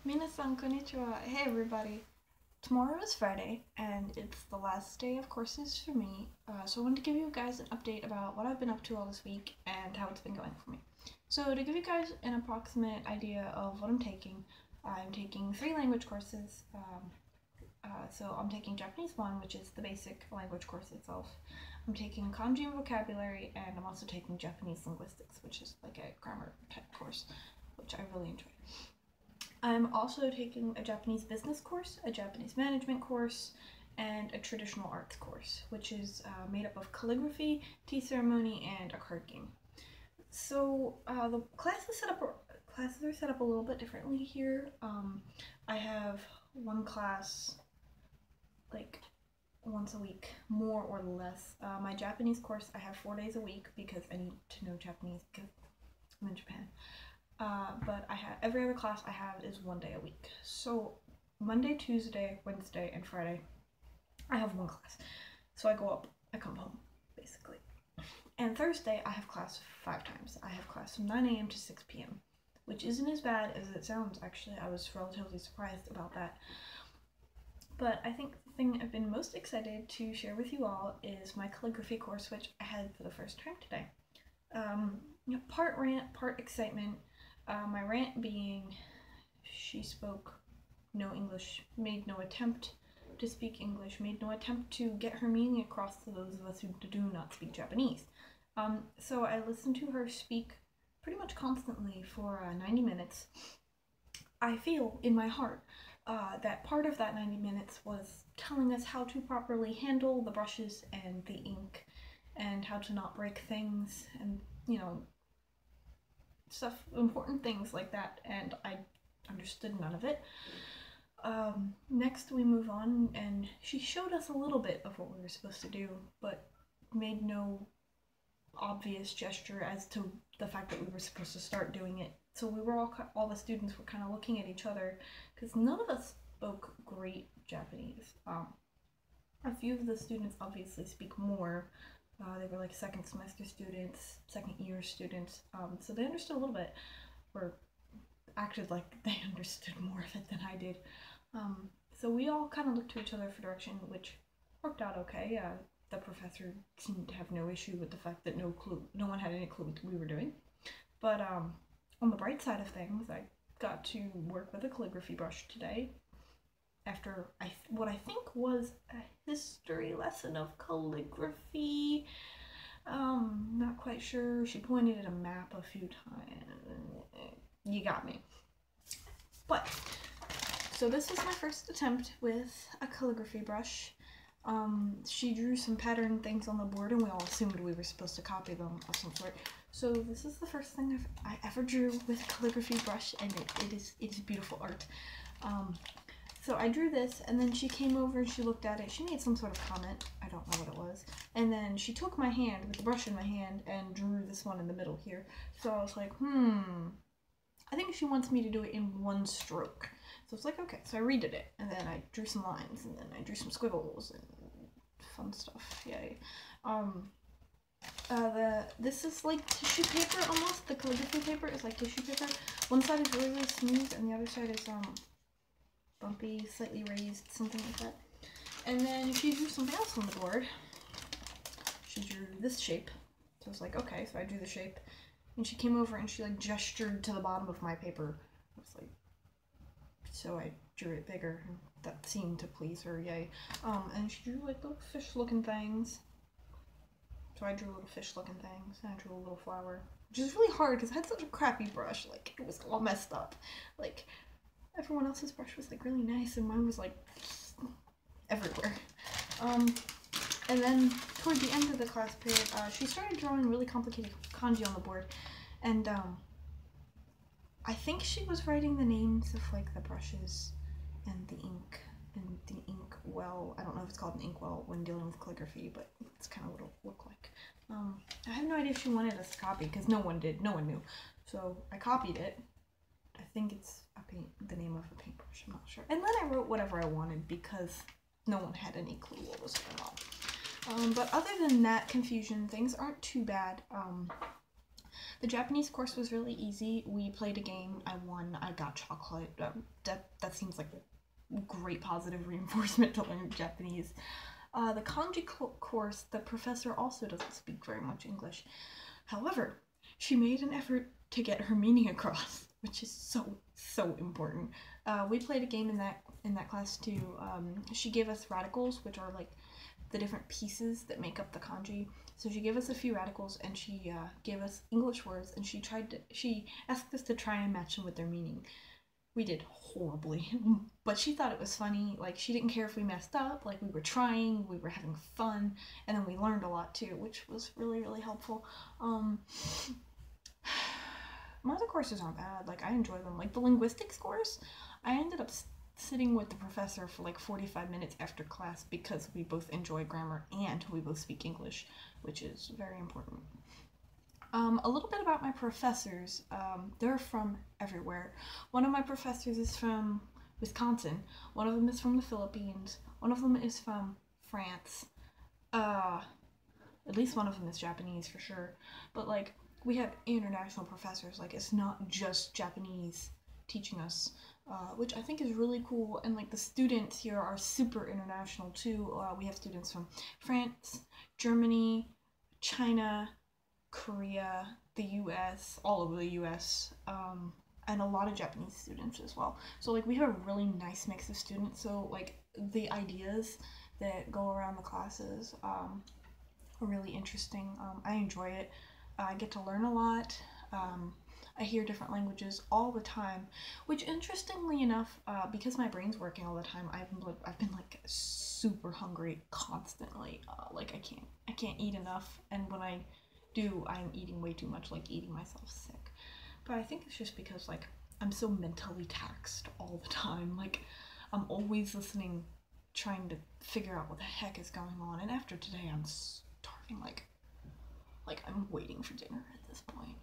Minasan konnichiwa. Hey everybody. Tomorrow is Friday, and it's the last day of courses for me, so I wanted to give you guys an update about what I've been up to all this week and how it's been going for me. So to give you guys an approximate idea of what I'm taking 3 language courses. So I'm taking Japanese 1, which is the basic language course itself. I'm taking kanji and vocabulary, and I'm also taking Japanese linguistics, which is like a grammar type course, which I really enjoy. I'm also taking a Japanese business course, a Japanese management course, and a traditional arts course, which is made up of calligraphy, tea ceremony, and a card game. So the classes are set up a little bit differently here. I have one class like once a week, more or less. My Japanese course I have 4 days a week because I need to know Japanese because I'm in Japan. But I have every other class I have is 1 day a week. So Monday, Tuesday, Wednesday, and Friday, I have one class. So I go up, I come home, basically. And Thursday, I have class 5 times. I have class from 9 a.m. to 6 p.m., which isn't as bad as it sounds, actually. I was relatively surprised about that. But I think the thing I've been most excited to share with you all is my calligraphy course, which I had for the first time today. Part rant, part excitement. My rant being she spoke no English, made no attempt to speak English, made no attempt to get her meaning across to those of us who do not speak Japanese. So I listened to her speak pretty much constantly for 90 minutes. I feel in my heart that part of that 90 minutes was telling us how to properly handle the brushes and the ink and how to not break things and, stuff, important things like that, and I understood none of it. Next we move on, and she showed us a little bit of what we were supposed to do, but made no obvious gesture as to the fact that we were supposed to start doing it. So we were all the students were kind of looking at each other, because none of us spoke great Japanese. A few of the students obviously speak more. They were like second semester students, second year students, so they understood a little bit, or acted like they understood more of it than I did. So we all kind of looked to each other for direction, which worked out okay. The professor seemed to have no issue with the fact that no one had any clue what we were doing. But on the bright side of things, I got to work with a calligraphy brush today, after what I think was a history lesson of calligraphy. Not quite sure. She pointed at a map a few times. You got me. But, so this was my first attempt with a calligraphy brush. She drew some pattern things on the board, and we all assumed we were supposed to copy them of some sort. So this is the first thing I ever drew with a calligraphy brush, and it is beautiful art. So I drew this, and then she came over and she looked at it. She made some sort of comment. I don't know what it was. And then she took my hand, with the brush in my hand, and drew this one in the middle here. So I was like, I think she wants me to do it in one stroke. So it's like, okay. So I redid it, and then I drew some lines, and then I drew some squiggles, and fun stuff. Yay. This is like tissue paper almost. The calligraphy paper is like tissue paper. One side is really, really smooth, and the other side is, bumpy, slightly raised, something like that. And then she drew something else on the board. She drew this shape. So I was like, okay, so I drew the shape. And she came over and she like gestured to the bottom of my paper. I was like, so I drew it bigger. And that seemed to please her, yay. And she drew like little fish looking things. So I drew little fish looking things, and I drew a little flower. Which is really hard because I had such a crappy brush, like it was all messed up. Like, everyone else's brush was like really nice, and mine was like everywhere. And then toward the end of the class period, she started drawing really complicated kanji on the board, and I think she was writing the names of like the brushes and the ink well. I don't know if it's called an ink well when dealing with calligraphy, but it's kind of what it'll look like. I have no idea if she wanted us to copy, because no one did, no one knew. So I copied it. I think it's the name of a paintbrush, I'm not sure. And then I wrote whatever I wanted because no one had any clue what was going on. But other than that confusion, things aren't too bad. The Japanese course was really easy. We played a game. I won. I got chocolate. That seems like great positive reinforcement to learn Japanese. The kanji course, the professor also doesn't speak very much English. However, she made an effort to get her meaning across, which is so important. We played a game in that class too. She gave us radicals, which are like the different pieces that make up the kanji. So she gave us a few radicals, and she gave us English words, and she asked us to try and match them with their meaning. We did horribly, but she thought it was funny. Like, she didn't care if we messed up. Like, we were trying, we were having fun, and then we learned a lot too, which was really helpful. My other courses aren't bad. Like, I enjoy them. Like, the linguistics course, I ended up sitting with the professor for like 45 minutes after class because we both enjoy grammar and we both speak English, which is very important. A little bit about my professors. They're from everywhere. One of my professors is from Wisconsin. One of them is from the Philippines. One of them is from France. At least one of them is Japanese for sure. But like, we have international professors. Like, it's not just Japanese teaching us, which I think is really cool. And like, the students here are super international too. We have students from France, Germany, China, Korea, the US, all over the US, and a lot of Japanese students as well. So like, we have a really nice mix of students. So like, the ideas that go around the classes are really interesting. I enjoy it. I get to learn a lot. I hear different languages all the time, which, interestingly enough, because my brain's working all the time, I've been like super hungry constantly. Like, I can't eat enough, and when I do, I'm eating way too much, like eating myself sick. But I think it's just because like, I'm so mentally taxed all the time. Like, I'm always listening, trying to figure out what the heck is going on. And after today, I'm starving. Like I'm waiting for dinner at this point.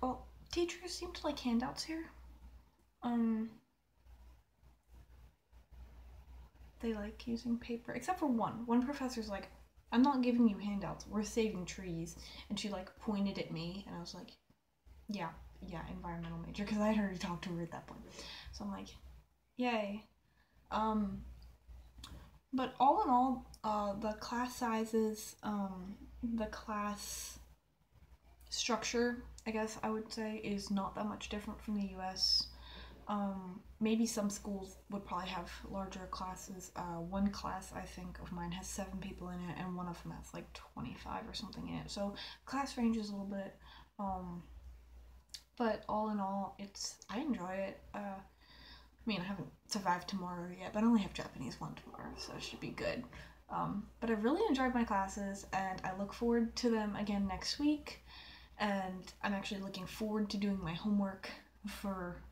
Well, teachers seem to like handouts here. They like using paper, except for one. One professor's like, I'm not giving you handouts, we're saving trees. And she like pointed at me, and I was like, yeah, environmental major, because I had already talked to her at that point. So I'm like, yay. But all in all, the class sizes, the class structure, I guess I would say, is not that much different from the US. Maybe some schools would probably have larger classes. One class, I think, of mine has 7 people in it, and one of them has like 25 or something in it. So class range is a little bit, but all in all, I enjoy it. I mean, I haven't survived tomorrow yet, but I only have Japanese 1 tomorrow, so it should be good. But I really enjoyed my classes, and I look forward to them again next week. And I'm actually looking forward to doing my homework for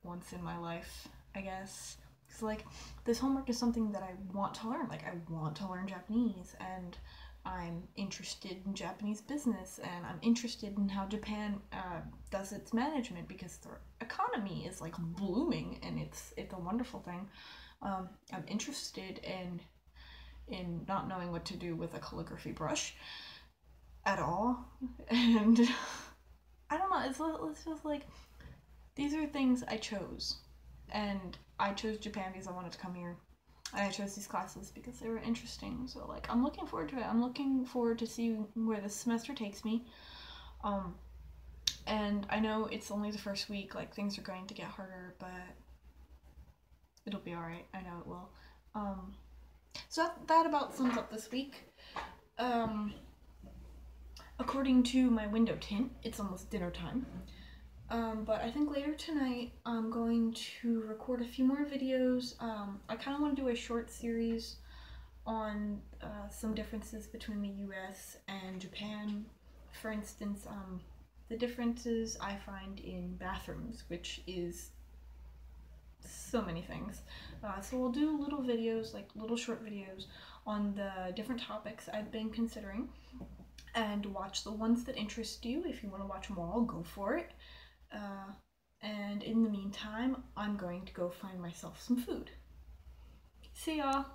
once in my life, I guess. Because like, this homework is something that I want to learn. Like, I want to learn Japanese, and I'm interested in Japanese business, and I'm interested in how Japan does its management, because their economy is like blooming, and it's a wonderful thing. I'm interested in not knowing what to do with a calligraphy brush at all, and I don't know, it's just like, these are things I chose, and I chose Japan because I wanted to come here, and I chose these classes because they were interesting. So like, I'm looking forward to it. I'm looking forward to see where this semester takes me. And I know it's only the first week, like, things are going to get harder, but it'll be alright. I know it will. So that about sums up this week. According to my window tint, it's almost dinner time. But I think later tonight I'm going to record a few more videos. I kind of want to do a short series on some differences between the US and Japan. For instance, the differences I find in bathrooms, which is so many things. So we'll do little videos, like little short videos, on the different topics I've been considering, and watch the ones that interest you. If you want to watch them all, go for it. And in the meantime, I'm going to go find myself some food. See y'all!